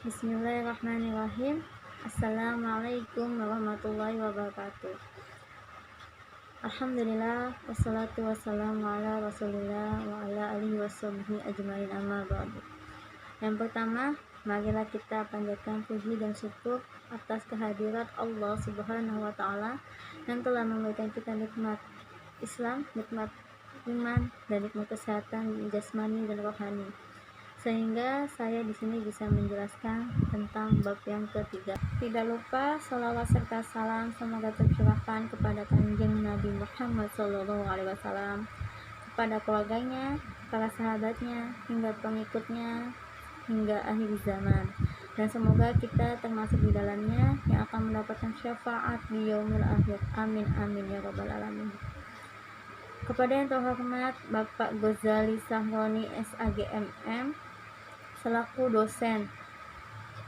Bismillahirrahmanirrahim. Assalamualaikum warahmatullahi wabarakatuh. Alhamdulillah, wassalatu wassalamu ala rasulillah wa ala alihi washabihi ajmain, amma ba'du. Yang pertama, marilah kita panjatkan puji dan syukur atas kehadirat Allah Subhanahu wa taala yang telah memberikan kita nikmat Islam, nikmat iman, dan nikmat kesehatan jasmani dan rohani, sehingga saya di sini bisa menjelaskan tentang bab yang ketiga. Tidak lupa salawat serta salam semoga tercurahkan kepada kanjeng Nabi Muhammad SAW, kepada keluarganya, para sahabatnya, hingga pengikutnya hingga akhir zaman, dan semoga kita termasuk di dalamnya yang akan mendapatkan syafaat di yaumil akhir. Amin amin ya rabbal alamin. Kepada yang terhormat Bapak Ghazali Sahroni SAGMM selaku dosen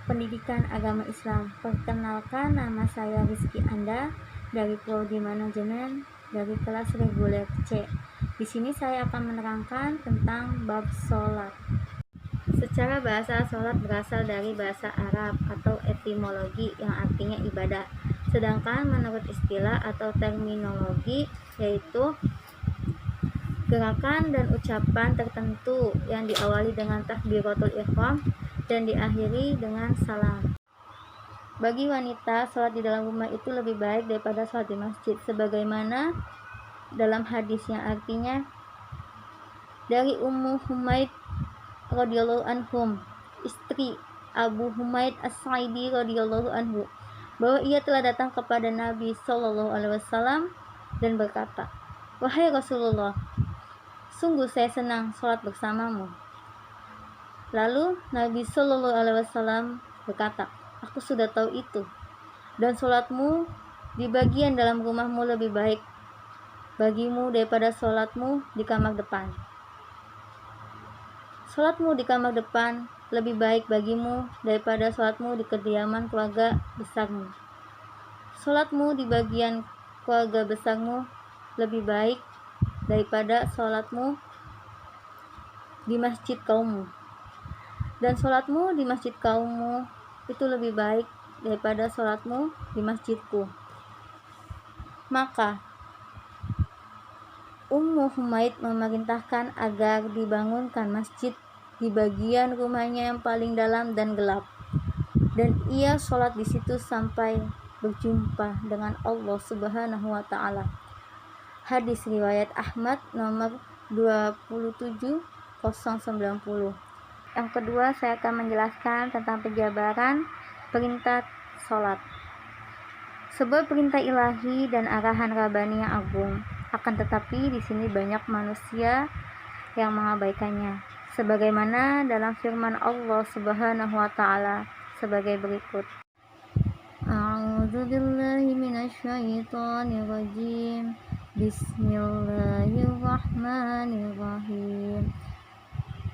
pendidikan agama Islam, perkenalkan, nama saya Rizky Anda dari Prodi Manajemen dari kelas reguler C. Di sini saya akan menerangkan tentang bab sholat. Secara bahasa, sholat berasal dari bahasa Arab atau etimologi yang artinya ibadah. Sedangkan menurut istilah atau terminologi yaitu gerakan dan ucapan tertentu yang diawali dengan takbiratul ihram dan diakhiri dengan salam. Bagi wanita, sholat di dalam rumah itu lebih baik daripada sholat di masjid, sebagaimana dalam hadis yang artinya dari Ummu Humaid radhiyallahu anhum, istri Abu Humaid As-Sa'idi radhiyallahu anhu, bahwa ia telah datang kepada Nabi SAW dan berkata, "Wahai Rasulullah, sungguh saya senang sholat bersamamu." Lalu Nabi SAW berkata, "Aku sudah tahu itu, dan sholatmu di bagian dalam rumahmu lebih baik bagimu daripada sholatmu di kamar depan. Sholatmu di kamar depan lebih baik bagimu daripada sholatmu di kediaman keluarga besarmu. Sholatmu di bagian keluarga besarmu lebih baik daripada sholatmu di masjid kaummu, dan sholatmu di masjid kaummu itu lebih baik daripada sholatmu di masjidku." Maka Ummu Humaid memerintahkan agar dibangunkan masjid di bagian rumahnya yang paling dalam dan gelap, dan ia sholat di situ sampai berjumpa dengan Allah Subhanahu wa taala. Hadis riwayat Ahmad nomor 27090. Yang kedua, saya akan menjelaskan tentang penjabaran perintah sholat. Sebuah perintah ilahi dan arahan Rabbani yang agung, akan tetapi di sini banyak manusia yang mengabaikannya, sebagaimana dalam firman Allah Subhanahu wa taala sebagai berikut. A'udzubillahi minasyaitonirrajim. Bismillahirrahmanirrahim.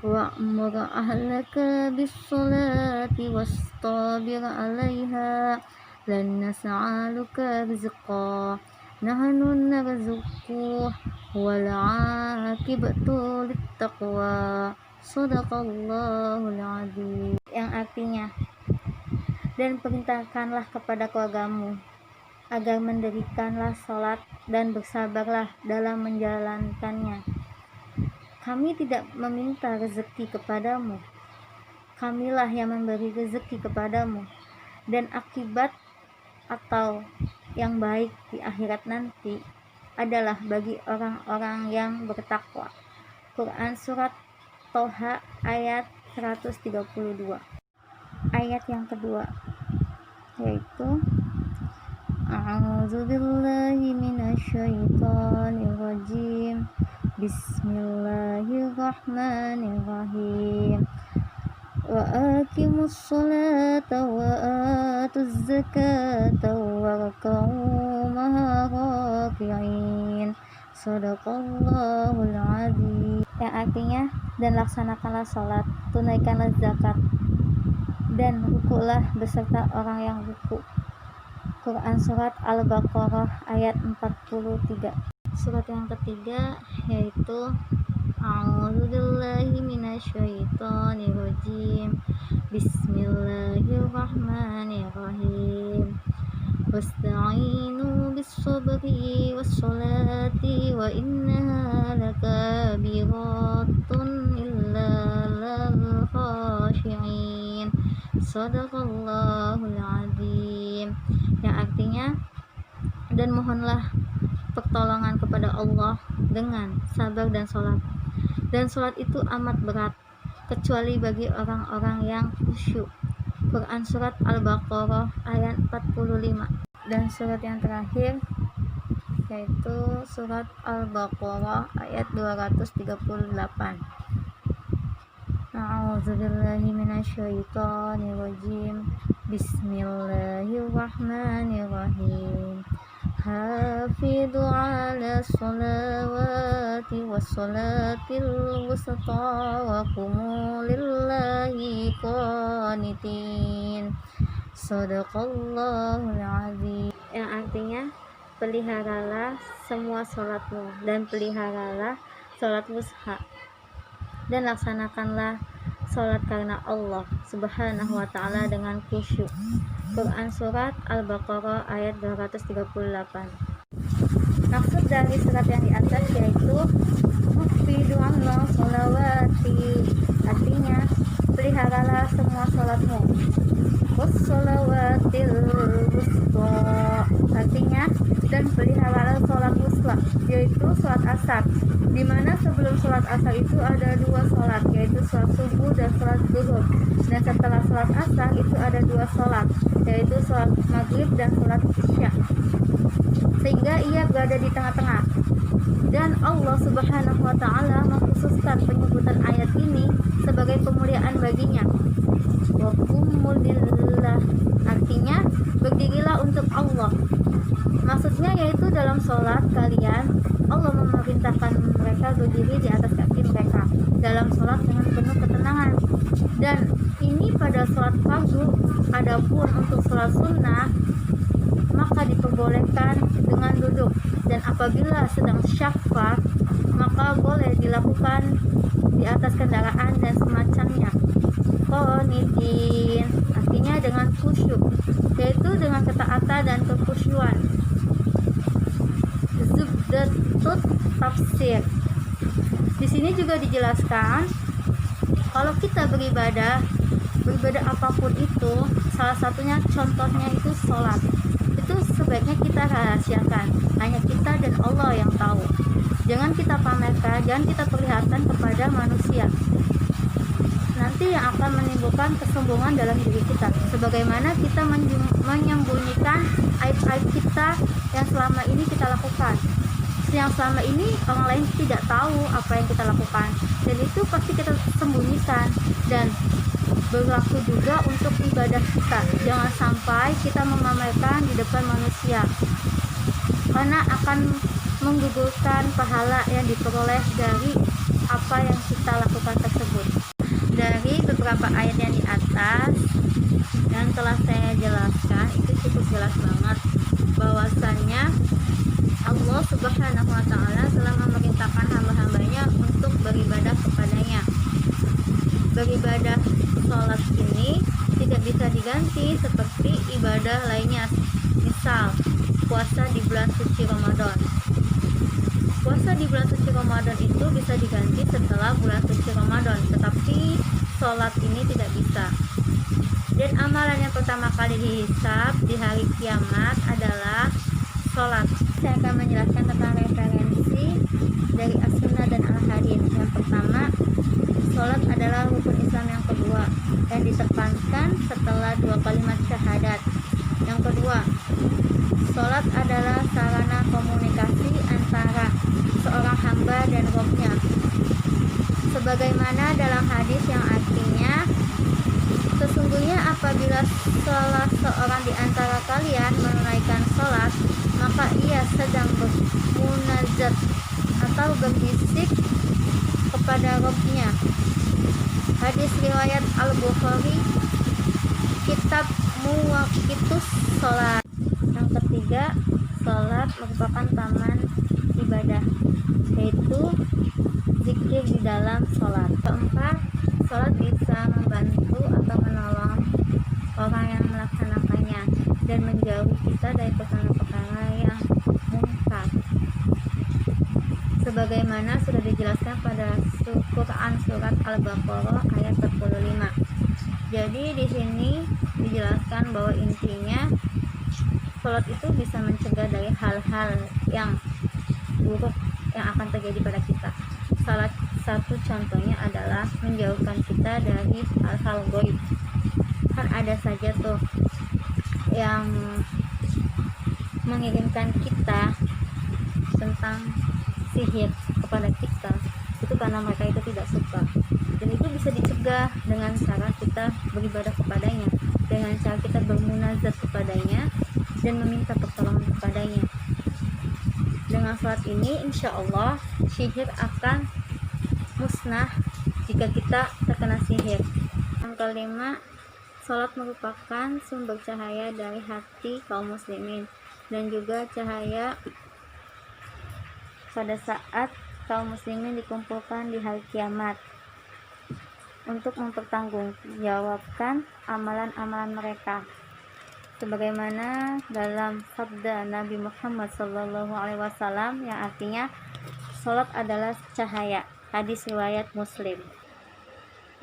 Wa'mur ahlaka bis-sholati wastabir 'alaiha lan nas'aluka rizqa nahnu narzuquka wal 'aqibatu lit-taqwa. Shadaqallahul 'azim. Yang artinya, dan perintahkanlah kepada keluargamu agar mendirikanlah sholat dan bersabarlah dalam menjalankannya. Kami tidak meminta rezeki kepadamu, kamilah yang memberi rezeki kepadamu, dan akibat atau yang baik di akhirat nanti adalah bagi orang-orang yang bertakwa. Quran Surat Toha ayat 132. Ayat yang kedua yaitu A'udzubillahi minasyaitonirrajim. Bismillahirrahmanirrahim. Wa aqimus sholata wa atuz zakata warka'u ma'a raki'in. Shadaqallahul 'azim. Yang artinya, dan laksanakanlah sholat, tunaikanlah zakat, dan rukulah beserta orang yang ruku. Quran Surat Al-Baqarah ayat 43. Surat yang ketiga yaitu A'udzubillahi minasyaitonirrajim. Bismillahirrahmanirrahim. wasta'inu bis-sabri was-salati wa innaha lakabiratun illa lil khashi'in. Shadaqallahul azim. Yang artinya, dan mohonlah pertolongan kepada Allah dengan sabar dan sholat. Dan sholat itu amat berat, kecuali bagi orang-orang yang khusyuk. Quran Surat Al-Baqarah ayat 45. Dan surat yang terakhir yaitu Surat Al-Baqarah ayat 238. A'udzubillahi minasyaitonirrajim. Bismillahirrahmanirrahim. Hafidhu ala sholawati wassolatil wusta wa qumu lillahi qanitin. Shadaqallahul azim. Yang artinya, peliharalah semua sholatmu dan peliharalah sholat wusha, dan laksanakanlah sholat karena Allah Subhanahu wa ta'ala dengan khusyuk. Quran Surat Al-Baqarah ayat 238. Maksud dari surat yang di atas yaitu Hafidu ala sholawati, artinya peliharalah semua sholatmu. Wassolawatil wusta, artinya dan peliharalah sholat wusta, yaitu sholat asar, di mana sebelum sholat asar itu ada dua sholat, yaitu sholat subuh dan sholat zuhur, dan setelah sholat asar itu ada dua sholat, yaitu sholat maghrib dan sholat isya, sehingga ia berada di tengah-tengah. Dan Allah Subhanahu wa ta'ala mengkhususkan penyebutan ayat ini sebagai pemuliaan baginya. Wa qumul lillah, artinya berdirilah untuk Allah. Maksudnya yaitu dalam sholat kalian, Allah memerintahkan mereka berdiri di atas kaki mereka dalam sholat dengan penuh ketenangan. Dan ini pada sholat fardu. Adapun untuk sholat sunnah, maka diperbolehkan dengan duduk, dan apabila sedang syafaq, maka boleh dilakukan di atas kendaraan dan semacamnya. Qanitin, artinya dengan khusyuk, yaitu dengan ketaatan dan kekhusyuan. Zubdatut tafsir. Di sini juga dijelaskan kalau kita beribadah apapun itu, salah satunya contohnya itu sholat, itu sebaiknya kita rahasiakan, hanya kita dan Allah yang tahu. Jangan kita pamerkan, jangan kita perlihatkan kepada manusia. Nanti yang akan menimbulkan kesombongan dalam diri kita, sebagaimana kita menyembunyikan aib-aib kita yang selama ini kita lakukan, yang selama ini orang lain tidak tahu apa yang kita lakukan, dan itu pasti kita sembunyikan. Dan berlaku juga untuk ibadah kita, jangan sampai kita memamerkan di depan manusia, karena akan menggugurkan pahala yang diperoleh dari apa yang kita lakukan tersebut. Dari beberapa ayat yang di atas yang telah saya jelaskan, itu cukup jelas banget bahwasannya Allah Subhanahu wa ta'ala telah memerintahkan hamba-hambanya untuk beribadah kepadanya. Beribadah sholat ini tidak bisa diganti seperti ibadah lainnya, misal puasa di bulan suci Ramadan. Puasa di bulan suci Ramadan itu bisa diganti setelah bulan suci Ramadan, tetapi sholat ini tidak bisa. Dan amalan yang pertama kali dihisab di hari kiamat adalah sholat. Saya akan menjelaskan tentang referensi dari As-Sunnah dan Al-Hadits. Yang pertama, sholat adalah rukun Islam yang kedua yang ditekankan setelah dua kalimat syahadat. Yang kedua, sholat adalah sarana komunikasi antara seorang hamba dan Rabb-nya, sebagaimana dalam hadis yang artinya, sesungguhnya apabila salah seorang di antara kalian menunaikan sholat, maka ia sedang bermunajat atau berbisik kepada Rabb-nya. Hadis riwayat Al-Bukhari, kitab Muwaqitus Sholat. Yang ketiga, sholat merupakan taman ibadah, yaitu zikir di dalam sholat. Keempat, sholat bisa membantu atau menolong orang yang melaksanakannya dan menjauhi kita dari sebagaimana sudah dijelaskan pada Quran surat Al-Baqarah ayat 45. Jadi di sini dijelaskan bahwa intinya sholat itu bisa mencegah dari hal-hal yang buruk yang akan terjadi pada kita. Salah satu contohnya adalah menjauhkan kita dari hal-hal gaib. Kan ada saja tuh yang mengirimkan kita tentang sihir kepada kita, itu karena mereka itu tidak suka, dan itu bisa dicegah dengan cara kita beribadah kepadanya, dengan cara kita bermunajat kepadanya dan meminta pertolongan kepadanya. Dengan sholat ini insya Allah sihir akan musnah jika kita terkena sihir. Yang kelima, sholat merupakan sumber cahaya dari hati kaum muslimin dan juga cahaya pada saat kaum muslimin dikumpulkan di hari kiamat untuk mempertanggungjawabkan amalan-amalan mereka, sebagaimana dalam sabda Nabi Muhammad SAW yang artinya sholat adalah cahaya, hadis riwayat Muslim.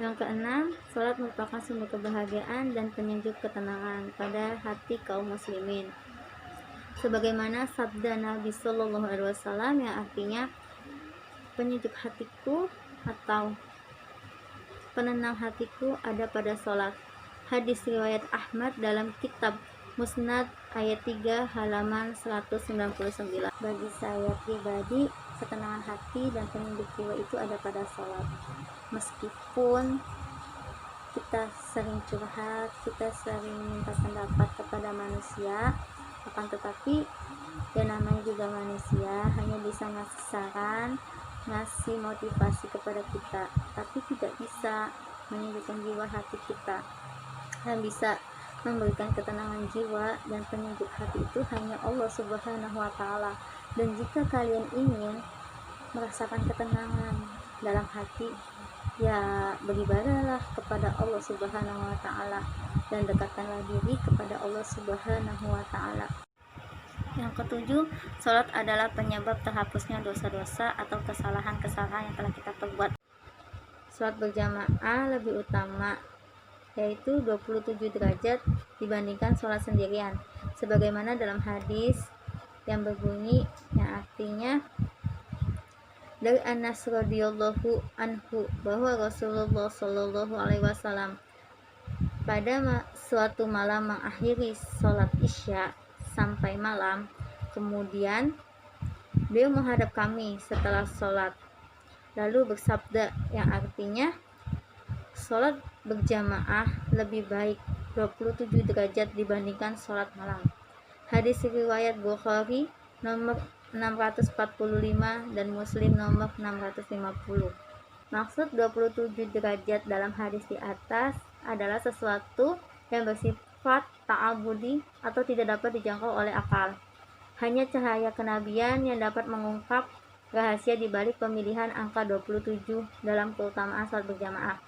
Yang keenam, sholat merupakan sumber kebahagiaan dan penyejuk ketenangan pada hati kaum muslimin, sebagaimana sabda Nabi SAW yang artinya penyejuk hatiku atau penenang hatiku ada pada sholat, hadis riwayat Ahmad dalam kitab Musnad ayat 3 halaman 199. Bagi saya pribadi, ketenangan hati dan penyejuk jiwa itu ada pada sholat. Meskipun kita sering curhat, kita sering minta pendapat kepada manusia, akan tetapi ya namanya juga manusia, hanya bisa ngasih saran, ngasih motivasi kepada kita, tapi tidak bisa menyejukkan jiwa hati kita. Yang bisa memberikan ketenangan jiwa dan penyejuk hati itu hanya Allah Subhanahu wa Ta'ala. Dan jika kalian ingin merasakan ketenangan dalam hati, ya beribadahlah kepada Allah Subhanahu wa Ta'ala dan dekatkanlah diri kepada Allah Subhanahu wa Ta'ala. Yang ketujuh, sholat adalah penyebab terhapusnya dosa-dosa atau kesalahan-kesalahan yang telah kita perbuat. Sholat berjamaah lebih utama, yaitu 27 derajat dibandingkan sholat sendirian, sebagaimana dalam hadis yang berbunyi yang artinya dari Anas radhiyallahu anhu bahwa Rasulullah shallallahu alaihi wasallam pada suatu malam mengakhiri sholat isya sampai malam, kemudian beliau menghadap kami setelah sholat lalu bersabda yang artinya sholat berjamaah lebih baik 27 derajat dibandingkan sholat malam. Hadis riwayat Bukhari nomor 645 dan Muslim nomor 650. Maksud 27 derajat dalam hadis di atas adalah sesuatu yang bersifat ta'abudi atau tidak dapat dijangkau oleh akal. Hanya cahaya kenabian yang dapat mengungkap rahasia di balik pemilihan angka 27 dalam keutamaan salat berjamaah.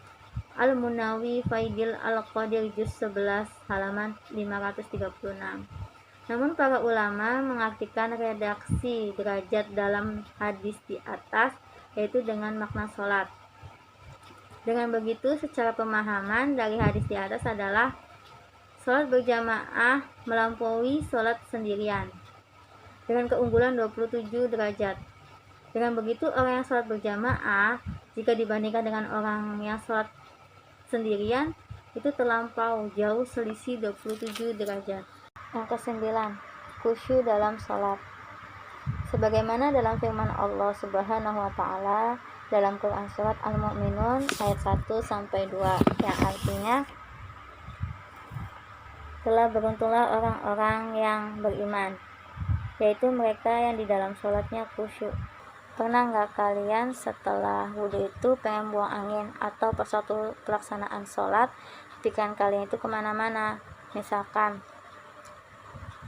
Al-Munawi Faidil Al-Qadir Juz 11 halaman 536. Namun para ulama mengartikan redaksi derajat dalam hadis di atas yaitu dengan makna sholat. Dengan begitu, secara pemahaman dari hadis di atas adalah sholat berjamaah melampaui sholat sendirian dengan keunggulan 27 derajat. Dengan begitu, orang yang sholat berjamaah jika dibandingkan dengan orang yang sholat sendirian itu terlampau jauh selisih 27 derajat. Yang kesembilan, khusyuk dalam sholat. Sebagaimana dalam firman Allah Subhanahu wa Ta'ala dalam Quran surat Al-Mu'minun ayat 1-2 yang artinya telah beruntunglah orang-orang yang beriman, yaitu mereka yang di dalam sholatnya khusyuk. Pernah nggak kalian setelah wudhu itu pengen buang angin atau pas suatu pelaksanaan sholat pikiran kalian itu kemana-mana? Misalkan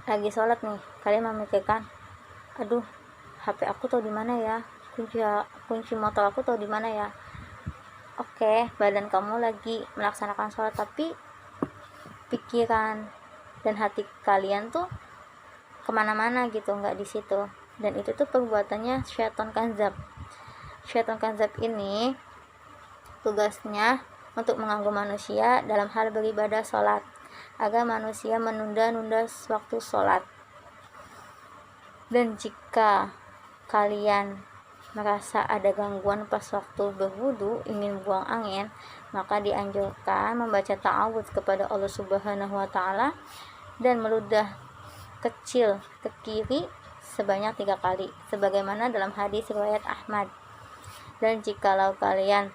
lagi sholat nih, kalian memikirkan, aduh HP aku tahu di mana ya, kunci motor aku tahu di mana ya. Oke, badan kamu lagi melaksanakan sholat tapi pikiran dan hati kalian tuh kemana-mana gitu, nggak di situ. Dan itu tuh perbuatannya syaitan kanzab, Syaitan kadzab ini tugasnya untuk mengganggu manusia dalam hal beribadah sholat, agar manusia menunda-nunda waktu sholat. Dan jika kalian merasa ada gangguan pas waktu berwudu, ingin buang angin, maka dianjurkan membaca ta'awudz kepada Allah Subhanahu wa Ta'ala dan meludah kecil ke kiri sebanyak 3 kali, sebagaimana dalam hadis riwayat Ahmad. Dan jikalau kalian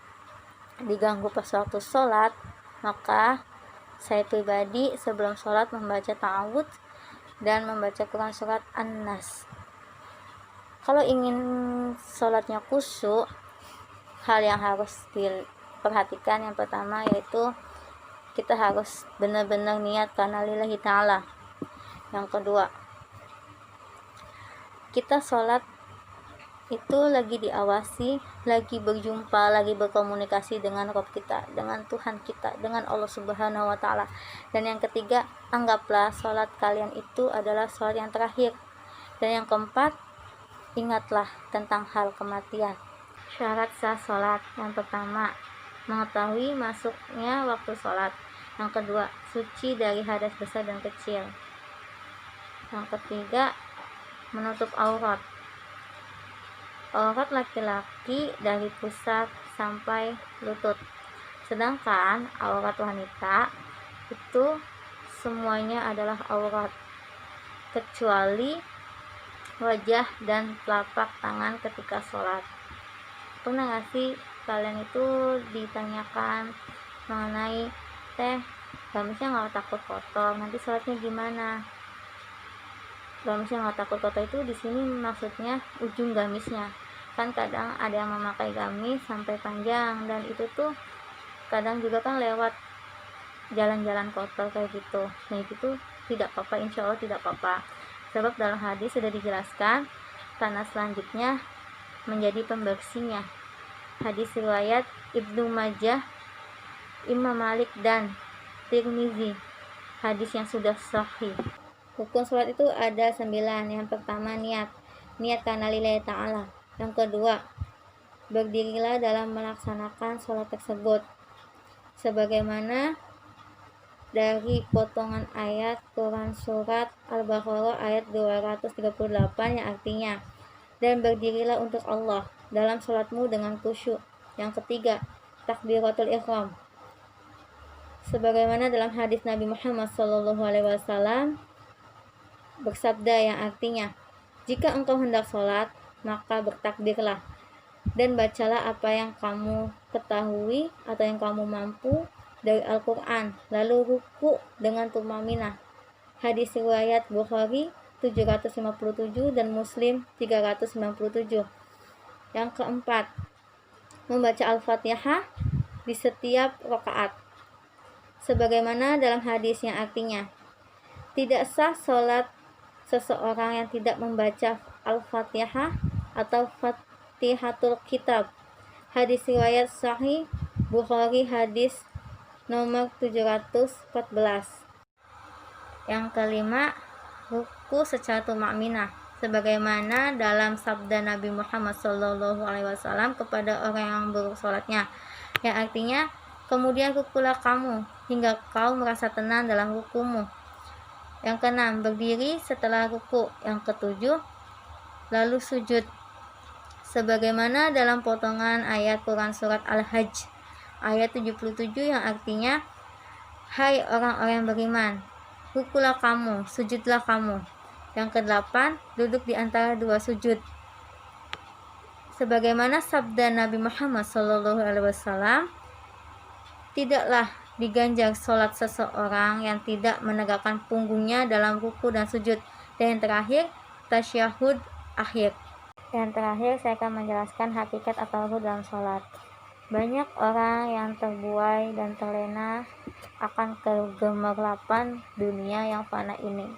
diganggu pas waktu sholat, maka saya pribadi sebelum sholat membaca ta'awudz dan membaca Quran surat An-Nas. Kalau ingin sholatnya khusyuk, hal yang harus diperhatikan yang pertama yaitu kita harus benar-benar niat karena lillahi ta'ala. Yang kedua, kita sholat itu lagi diawasi, lagi berjumpa, lagi berkomunikasi dengan Rabb kita, dengan Tuhan kita, dengan Allah Subhanahu wa Ta'ala. Dan yang ketiga, anggaplah sholat kalian itu adalah sholat yang terakhir. Dan yang keempat, ingatlah tentang hal kematian. Syarat sah sholat: yang pertama, mengetahui masuknya waktu sholat. Yang kedua, suci dari hadas besar dan kecil. Yang ketiga, menutup aurat. Aurat laki-laki dari pusar sampai lutut, sedangkan aurat wanita itu semuanya adalah aurat kecuali wajah dan telapak tangan ketika sholat. Pernah gak sih kalian itu ditanyakan mengenai gamisnya nggak takut kotor, nanti sholatnya gimana? Gamisnya nggak takut kotor itu di sini maksudnya ujung gamisnya. Kan kadang ada yang memakai gamis sampai panjang, dan itu tuh kadang juga kan lewat jalan-jalan kotor kayak gitu. Nah itu tuh tidak apa-apa, insya Allah tidak apa-apa. Sebab dalam hadis sudah dijelaskan tanah selanjutnya menjadi pembersihnya. Hadis riwayat Ibnu Majah, Imam Malik dan Tirmizi. Hadis yang sudah sahih. Rukun sholat itu ada 9. Yang pertama, niat karena lillahi ta'ala. Yang kedua, berdirilah dalam melaksanakan sholat tersebut, sebagaimana dari potongan ayat Quran surat Al-Baqarah ayat 238 yang artinya, dan berdirilah untuk Allah dalam sholatmu dengan khusyuk. Yang ketiga, takbiratul ihram, sebagaimana dalam hadis Nabi Muhammad SAW bersabda yang artinya, jika engkau hendak sholat, maka bertakbirlah dan bacalah apa yang kamu ketahui atau yang kamu mampu dari Al-Quran, lalu ruku dengan tumaminah. Hadis riwayat Bukhari 757 dan Muslim 397. Yang keempat, membaca Al-Fatihah di setiap rakaat, sebagaimana dalam hadis yang artinya, tidak sah sholat seseorang yang tidak membaca Al-Fatihah atau Fatihatul Kitab. Hadis riwayat Sahih Bukhari hadis nomor 714. Yang kelima, ruku secara tumakminah, sebagaimana dalam sabda Nabi Muhammad SAW kepada orang yang buruk sholatnya, yang artinya, kemudian rukulah kamu hingga kau merasa tenang dalam rukumu. Yang keenam, berdiri setelah ruku. Yang ketujuh, lalu sujud, sebagaimana dalam potongan ayat Quran surat Al-Hajj ayat 77 yang artinya, hai orang-orang yang beriman, rukulah kamu, sujudlah kamu. Yang kedelapan, duduk di antara dua sujud, sebagaimana sabda Nabi Muhammad SAW, tidaklah diganjar sholat seseorang yang tidak menegakkan punggungnya dalam ruku dan sujud. Dan yang terakhir, tasyahud akhir. Yang terakhir, saya akan menjelaskan hakikat atau ruku dalam sholat. Banyak orang yang terbuai dan terlena akan kegemerlapan dunia yang fana ini,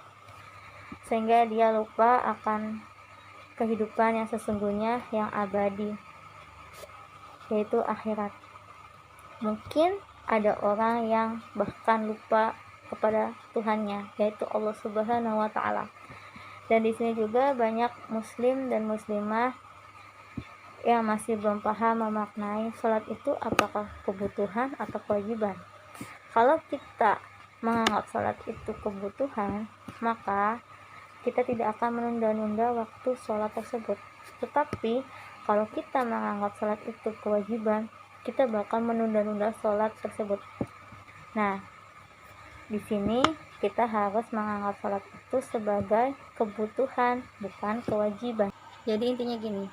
sehingga dia lupa akan kehidupan yang sesungguhnya yang abadi, yaitu akhirat. Mungkin ada orang yang bahkan lupa kepada Tuhannya, yaitu Allah Subhanahu wa Ta'ala. Dan di sini juga banyak muslim dan muslimah yang masih belum paham memaknai sholat itu apakah kebutuhan atau kewajiban. Kalau kita menganggap sholat itu kebutuhan, maka kita tidak akan menunda-nunda waktu sholat tersebut. Tetapi kalau kita menganggap sholat itu kewajiban, kita bakal menunda-nunda sholat tersebut. Nah, di sini kita harus menganggap sholat itu sebagai kebutuhan, bukan kewajiban. Jadi intinya gini,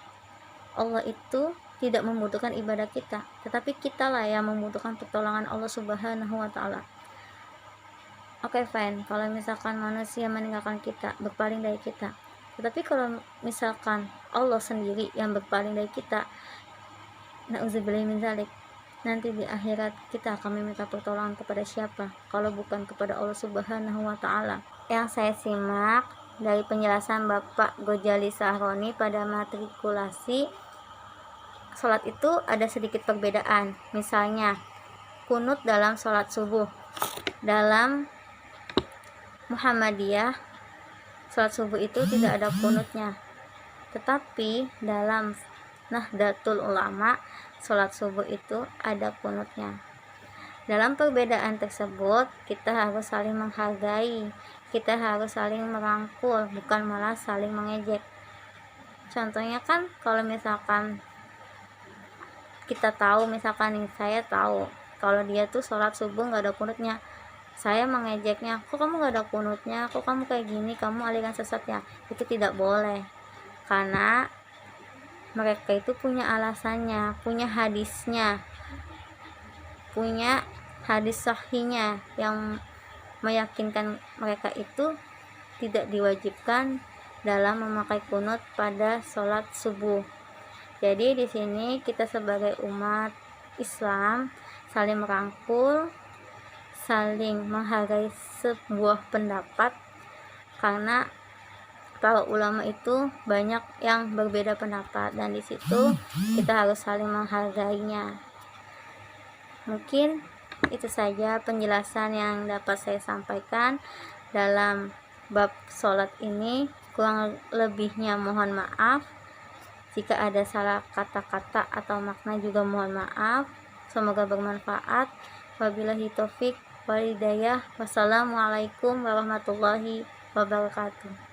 Allah itu tidak membutuhkan ibadah kita, tetapi kitalah yang membutuhkan pertolongan Allah Subhanahu wa Ta'ala. Oke, fine, kalau misalkan manusia meninggalkan kita, berpaling dari kita, tetapi kalau misalkan Allah sendiri yang berpaling dari kita, na'udzubillah min dzalik, nanti di akhirat kita akan meminta pertolongan kepada siapa kalau bukan kepada Allah Subhanahu wa Ta'ala. Yang saya simak dari penjelasan Bapak Ghazali Sahroni pada matrikulasi sholat itu ada sedikit perbedaan. Misalnya kunut dalam sholat subuh. Dalam Muhammadiyah sholat subuh itu tidak ada kunutnya, tetapi dalam Nahdlatul Ulama sholat subuh itu ada kunutnya. Dalam perbedaan tersebut kita harus saling menghargai, kita harus saling merangkul, bukan malah saling mengejek. Contohnya kan kalau misalkan kita tahu, misalkan nih, saya tahu kalau dia tuh sholat subuh nggak ada kunutnya, saya mengejeknya, kok kamu nggak ada kunutnya, kok kamu kayak gini, kamu aliran sesat ya. Itu tidak boleh, karena mereka itu punya alasannya, punya hadisnya, punya hadis sahihnya yang meyakinkan mereka itu tidak diwajibkan dalam memakai kunut pada sholat subuh. Jadi di sini kita sebagai umat Islam saling merangkul, saling menghargai sebuah pendapat, karena para ulama itu banyak yang berbeda pendapat, dan di situ kita harus saling menghargainya. Mungkin itu saja penjelasan yang dapat saya sampaikan dalam bab sholat ini. Kurang lebihnya mohon maaf. Jika ada salah kata-kata atau makna juga mohon maaf. Semoga bermanfaat. Wabillahi taufik wal hidayah. Wassalamualaikum warahmatullahi wabarakatuh.